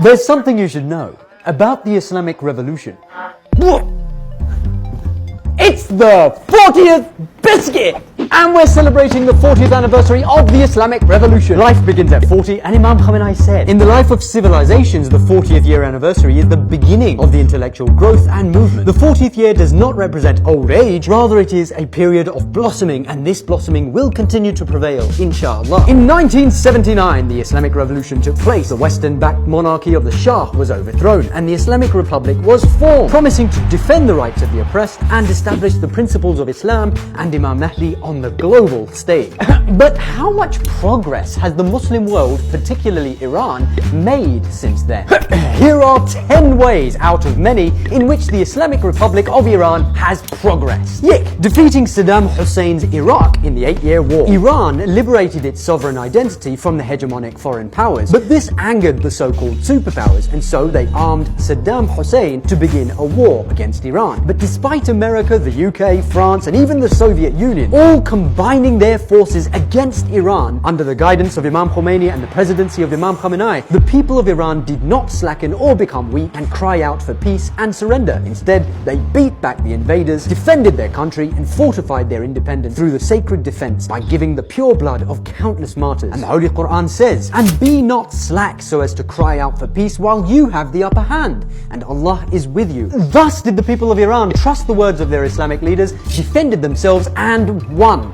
There's something you should know about the Islamic Revolution. It's the 40th biscuit! And we're celebrating the 40th anniversary of the Islamic Revolution. Life begins at 40, and Imam Khamenei said, in the life of civilizations, the 40th year anniversary is the beginning of the intellectual growth and movement. The 40th year does not represent old age, rather it is a period of blossoming, and this blossoming will continue to prevail, inshallah. In 1979, the Islamic Revolution took place. The Western-backed monarchy of the Shah was overthrown, and the Islamic Republic was formed, promising to defend the rights of the oppressed and establish the principles of Islam and Imam Mahdi on the global stage. But how much progress has the Muslim world, particularly Iran, made since then? Here are 10 ways out of many in which the Islamic Republic of Iran has progressed. Defeating Saddam Hussein's Iraq in the 8-year war. Iran liberated its sovereign identity from the hegemonic foreign powers, but this angered the so-called superpowers, and so they armed Saddam Hussein to begin a war against Iran. But despite America, the UK, France, and even the Soviet Union all combining their forces against Iran under the guidance of Imam Khomeini and the presidency of Imam Khamenei, the people of Iran did not slacken or become weak and cry out for peace and surrender. Instead, they beat back the invaders, defended their country, and fortified their independence through the sacred defense by giving the pure blood of countless martyrs. And the Holy Quran says, "And be not slack so as to cry out for peace while you have the upper hand, and Allah is with you." Thus did the people of Iran trust the words of their Islamic leaders, defended themselves, and won.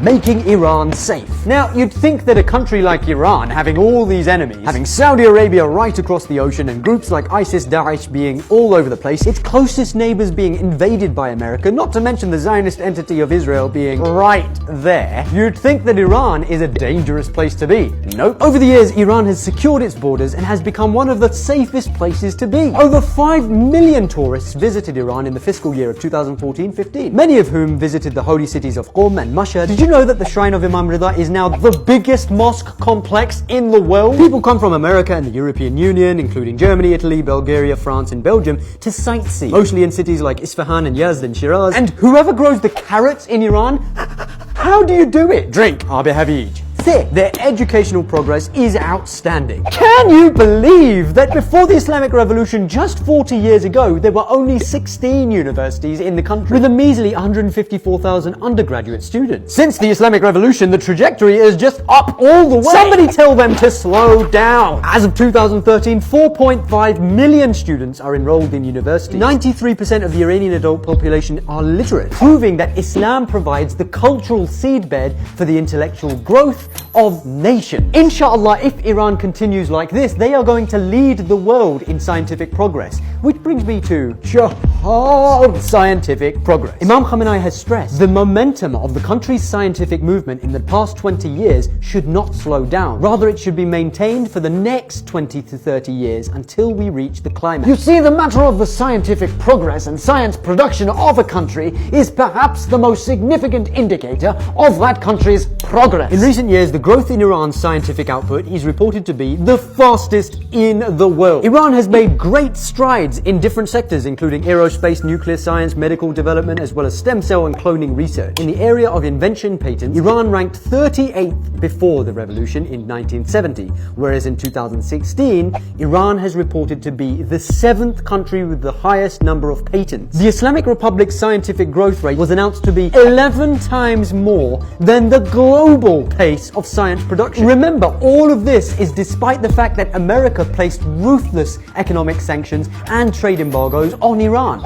Making Iran safe. Now, you'd think that a country like Iran, having all these enemies, having Saudi Arabia right across the ocean and groups like ISIS, Daesh being all over the place, its closest neighbors being invaded by America, not to mention the Zionist entity of Israel being right there, you'd think that Iran is a dangerous place to be. Nope. Over the years, Iran has secured its borders and has become one of the safest places to be. Over 5 million tourists visited Iran in the fiscal year of 2014-15, many of whom visited the holy cities of Qom and Mashhad. Did you know that the Shrine of Imam Rida is now the biggest mosque complex in the world? People come from America and the European Union, including Germany, Italy, Bulgaria, France, and Belgium, to sightsee, mostly in cities like Isfahan and Yazd and Shiraz. And whoever grows the carrots in Iran, how do you do it? Drink Abi Havij. Their educational progress is outstanding. Can you believe that before the Islamic Revolution just 40 years ago, there were only 16 universities in the country, with a measly 154,000 undergraduate students? Since the Islamic Revolution, the trajectory is just up all the way. Somebody tell them to slow down. As of 2013, 4.5 million students are enrolled in university. 93% of the Iranian adult population are literate, proving that Islam provides the cultural seedbed for the intellectual growth of nation. Inshallah, if Iran continues like this, they are going to lead the world in scientific progress. Which brings me to Jihad scientific progress. Imam Khamenei has stressed the momentum of the country's scientific movement in the past 20 years should not slow down. Rather, it should be maintained for the next 20 to 30 years until we reach the climax. You see, the matter of the scientific progress and science production of a country is perhaps the most significant indicator of that country's progress. In recent years, the growth in Iran's scientific output is reported to be the fastest in the world. Iran has made great strides in different sectors, including aerospace, nuclear science, medical development, as well as stem cell and cloning research. In the area of invention patents, Iran ranked 38th before the revolution in 1970, whereas in 2016, Iran has reported to be the 7th country with the highest number of patents. The Islamic Republic's scientific growth rate was announced to be 11 times more than the global pace of science production. Remember, all of this is despite the fact that America placed ruthless economic sanctions and trade embargoes on Iran.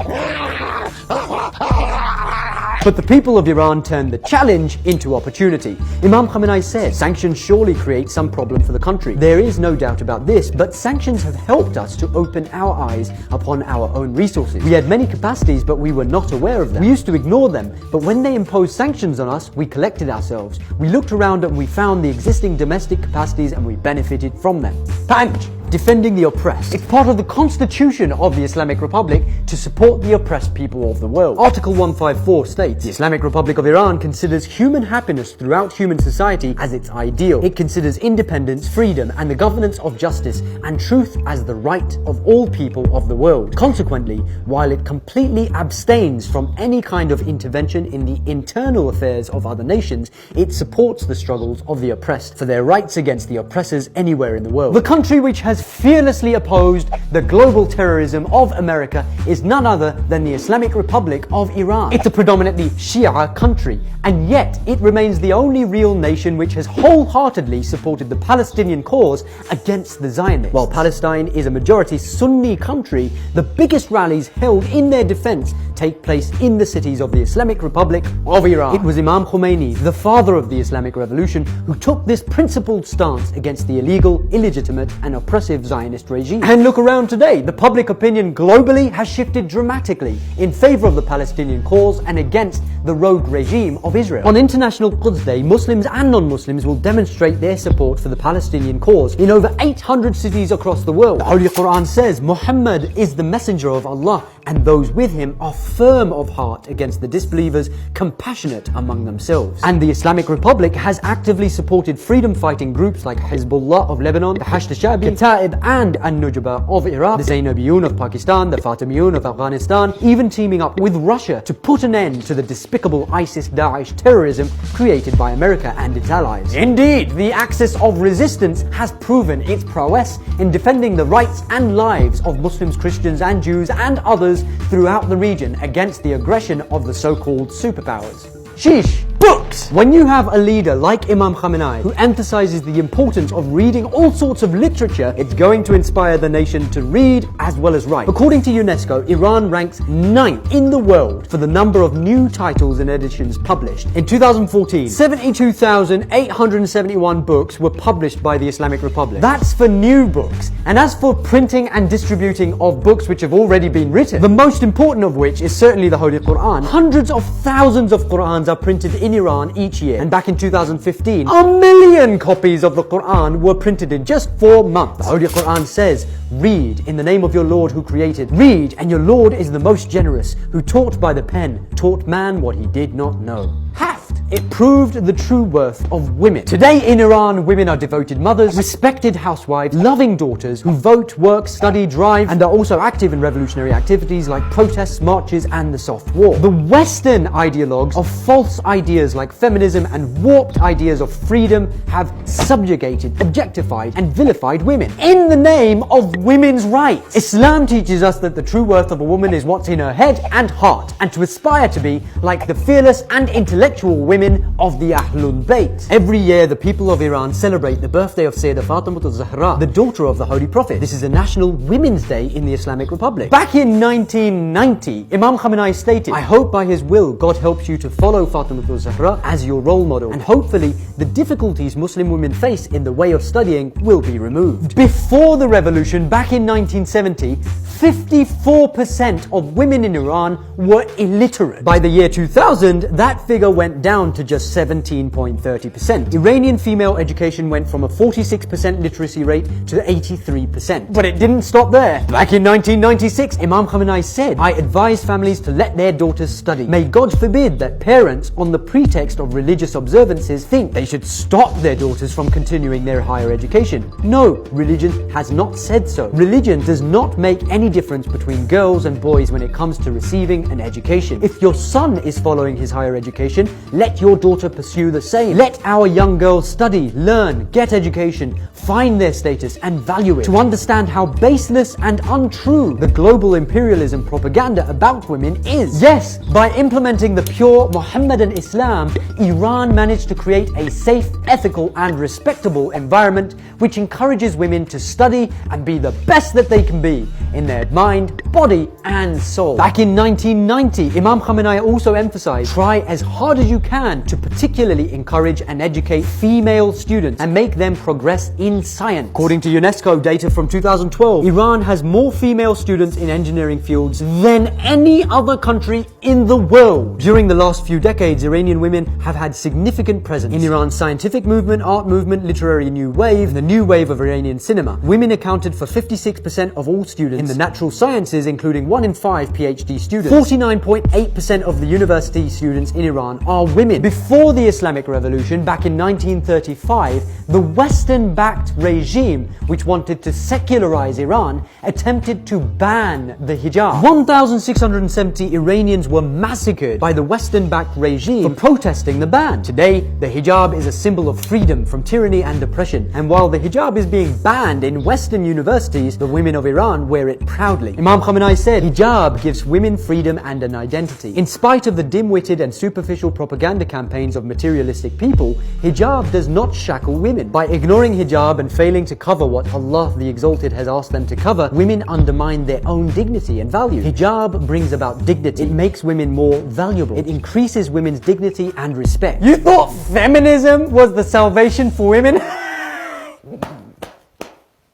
But the people of Iran turned the challenge into opportunity. Imam Khamenei said, sanctions surely create some problem for the country. There is no doubt about this, but sanctions have helped us to open our eyes upon our own resources. We had many capacities, but we were not aware of them. We used to ignore them, but when they imposed sanctions on us, we collected ourselves. We looked around and we found the existing domestic capacities and we benefited from them. Punch! Defending the oppressed. It's part of the constitution of the Islamic Republic to support the oppressed people of the world. Article 154 states, the Islamic Republic of Iran considers human happiness throughout human society as its ideal. It considers independence, freedom, and the governance of justice and truth as the right of all people of the world. Consequently, while it completely abstains from any kind of intervention in the internal affairs of other nations, it supports the struggles of the oppressed for their rights against the oppressors anywhere in the world. The country which has fearlessly opposed the global terrorism of America is none other than the Islamic Republic of Iran. It's a predominantly Shia country, and yet it remains the only real nation which has wholeheartedly supported the Palestinian cause against the Zionists. While Palestine is a majority Sunni country, the biggest rallies held in their defense take place in the cities of the Islamic Republic of Iran. It was Imam Khomeini, the father of the Islamic Revolution, who took this principled stance against the illegal, illegitimate, and oppressive Zionist regime. And look around today, the public opinion globally has shifted dramatically in favor of the Palestinian cause and against the rogue regime of Israel. On International Quds Day, Muslims and non-Muslims will demonstrate their support for the Palestinian cause in over 800 cities across the world. The Holy Quran says Muhammad is the messenger of Allah, and those with him are firm of heart against the disbelievers, compassionate among themselves. And the Islamic Republic has actively supported freedom-fighting groups like Hezbollah of Lebanon, the Hashd al-Shabi, Kataib and An-Nujaba of Iraq, the Zainabiyun of Pakistan, the Fatimiyun of Afghanistan, even teaming up with Russia to put an end to the despicable ISIS-Daesh terrorism created by America and its allies. Indeed, the axis of resistance has proven its prowess in defending the rights and lives of Muslims, Christians and Jews and others throughout the region against the aggression of the so-called superpowers. Sheesh! Books! When you have a leader like Imam Khamenei who emphasizes the importance of reading all sorts of literature, it's going to inspire the nation to read as well as write. According to UNESCO, Iran ranks 9th in the world for the number of new titles and editions published. In 2014, 72,871 books were published by the Islamic Republic. That's for new books. And as for printing and distributing of books which have already been written, the most important of which is certainly the Holy Quran, hundreds of thousands of Qurans are printed in Iran each year. And back in 2015, 1 million copies of the Quran were printed in just 4 months. The Holy Quran says, read in the name of your Lord who created. Read, and your Lord is the most generous, who taught by the pen, taught man what he did not know. Haft. It proved the true worth of women. Today in Iran, women are devoted mothers, respected housewives, loving daughters who vote, work, study, drive, and are also active in revolutionary activities like protests, marches, and the soft war. The Western ideologues of false ideas like feminism and warped ideas of freedom have subjugated, objectified, and vilified women in the name of women's rights. Islam teaches us that the true worth of a woman is what's in her head and heart, and to aspire to be like the fearless and intellectual women of the Ahlul Bayt. Every year, the people of Iran celebrate the birthday of Sayyidah Fatimah al-Zahra, the daughter of the Holy Prophet. This is a national Women's Day in the Islamic Republic. Back in 1990, Imam Khamenei stated, I hope by his will God helps you to follow Fatimah al-Zahra as your role model, and hopefully the difficulties Muslim women face in the way of studying will be removed. Before the revolution, back in 1970, 54% of women in Iran were illiterate. By the year 2000, that figure went down to just 17.30%. Iranian female education went from a 46% literacy rate to 83%. But it didn't stop there. Back in 1996, Imam Khamenei said, I advise families to let their daughters study. May God forbid that parents, on the pretext of religious observances, think they should stop their daughters from continuing their higher education. No, religion has not said so. Religion does not make any difference between girls and boys when it comes to receiving an education. If your son is following his higher education, let your daughter pursue the same. Let our young girls study, learn, get education, find their status and value it. To understand how baseless and untrue the global imperialism propaganda about women is. Yes, by implementing the pure Mohammedan Islam, Iran managed to create a safe, ethical and respectable environment which encourages women to study and be the best that they can be in their mind, body and soul. Back in 1990, Imam Khamenei also emphasized, try as hard as you can to particularly encourage and educate female students and make them progress in science. According to UNESCO data from 2012, Iran has more female students in engineering fields than any other country in the world. During the last few decades, Iranian women have had significant presence in Iran's scientific movement, art movement, literary new wave, and the new wave of Iranian cinema. Women accounted for 56% of all students in the natural sciences professors, including 1 in 5 PhD students. 49.8% of the university students in Iran are women. Before the Islamic Revolution, back in 1935, the Western-backed regime, which wanted to secularize Iran, attempted to ban the hijab. 1,670 Iranians were massacred by the Western-backed regime for protesting the ban. Today, the hijab is a symbol of freedom from tyranny and oppression, and while the hijab is being banned in Western universities, the women of Iran wear it proudly. Imam Khamenei said, "Hijab gives women freedom and an identity. In spite of the dim-witted and superficial propaganda campaigns of materialistic people, hijab does not shackle women. By ignoring hijab and failing to cover what Allah the Exalted has asked them to cover, women undermine their own dignity and value. Hijab brings about dignity. It makes women more valuable. It increases women's dignity and respect." You thought feminism was the salvation for women?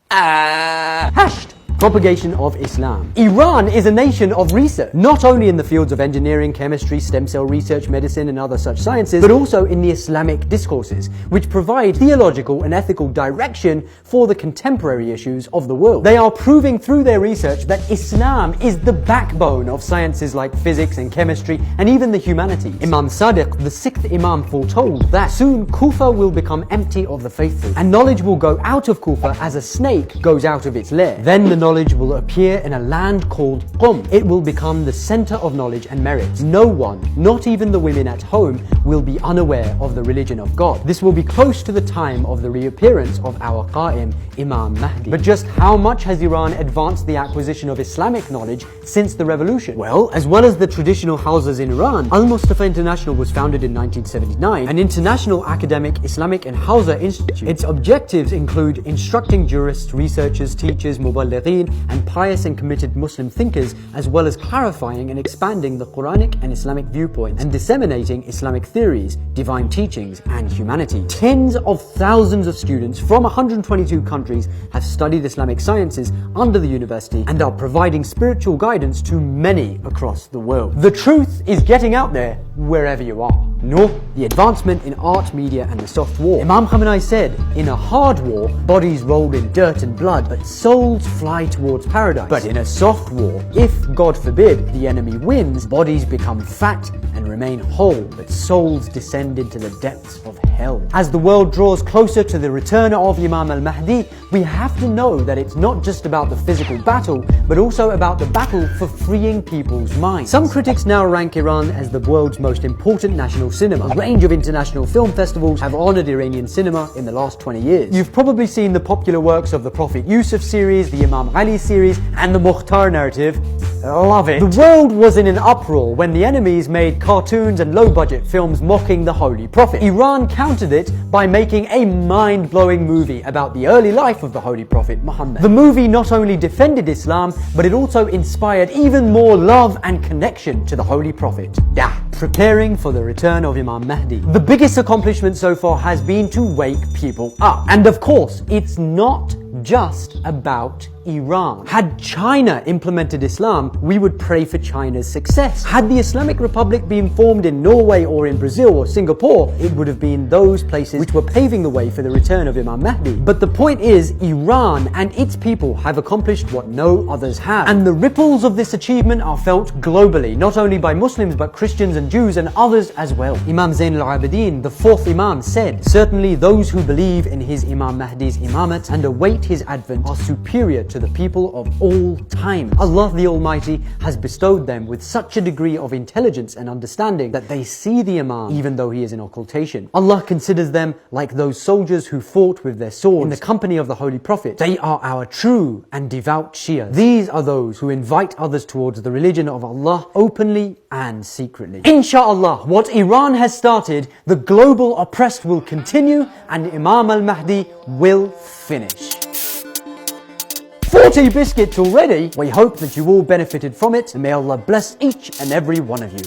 Hashed propagation of Islam. Iran is a nation of research, not only in the fields of engineering, chemistry, stem cell research, medicine and other such sciences, but also in the Islamic discourses, which provide theological and ethical direction for the contemporary issues of the world. They are proving through their research that Islam is the backbone of sciences like physics and chemistry and even the humanities. Imam Sadiq, the 6th Imam, foretold that soon Kufa will become empty of the faithful, and knowledge will go out of Kufa as a snake goes out of its lair. Then the knowledge will appear in a land called Qum. It will become the center of knowledge and merit. No one, not even the women at home, will be unaware of the religion of God. This will be close to the time of the reappearance of our Qa'im, Imam Mahdi. But just how much has Iran advanced the acquisition of Islamic knowledge since the revolution? Well, as well as the traditional houses in Iran, Al-Mustafa International was founded in 1979, an international academic Islamic and Hausa institute. Its objectives include instructing jurists, researchers, teachers, muballighin, and pious and committed Muslim thinkers, as well as clarifying and expanding the Quranic and Islamic viewpoints and disseminating Islamic theories, divine teachings, and humanity. Tens of thousands of students from 122 countries have studied Islamic sciences under the university and are providing spiritual guidance to many across the world. The truth is getting out there wherever you are. No, the advancement in art, media, and the soft war. Imam Khamenei said, "In a hard war, bodies roll in dirt and blood, but souls fly towards paradise. But in a soft war, if, God forbid, the enemy wins, bodies become fat and remain whole, but souls descend into the depths of hell." As the world draws closer to the return of Imam al-Mahdi, we have to know that it's not just about the physical battle, but also about the battle for freeing people's minds. Some critics now rank Iran as the world's most important national cinema. A range of international film festivals have honored Iranian cinema in the last 20 years. You've probably seen the popular works of the Prophet Yusuf series, the Imam Ali series, and the Mukhtar narrative. Love it. The world was in an uproar when the enemies made cartoons and low-budget films mocking the Holy Prophet. Iran countered it by making a mind-blowing movie about the early life of the Holy Prophet Muhammad. The movie not only defended Islam, but it also inspired even more love and connection to the Holy Prophet. Preparing for the return of Imam Mahdi. The biggest accomplishment so far has been to wake people up. And of course, it's not just about Iran. Had China implemented Islam, we would pray for China's success. Had the Islamic Republic been formed in Norway or in Brazil or Singapore, it would have been those places which were paving the way for the return of Imam Mahdi. But the point is, Iran and its people have accomplished what no others have. And the ripples of this achievement are felt globally, not only by Muslims but Christians and Jews and others as well. Imam Zain al-Abidin, the 4th Imam, said, "Certainly those who believe in his Imam Mahdi's imamate and await his advent are superior to the people of all time. Allah the Almighty has bestowed them with such a degree of intelligence and understanding that they see the Imam even though he is in occultation. Allah considers them like those soldiers who fought with their swords in the company of the Holy Prophet. They are our true and devout Shia. These are those who invite others towards the religion of Allah openly and secretly." Inshallah, what Iran has started, the global oppressed will continue and Imam al-Mahdi will finish. 40 biscuits already! We hope that you all benefited from it, and may Allah bless each and every one of you.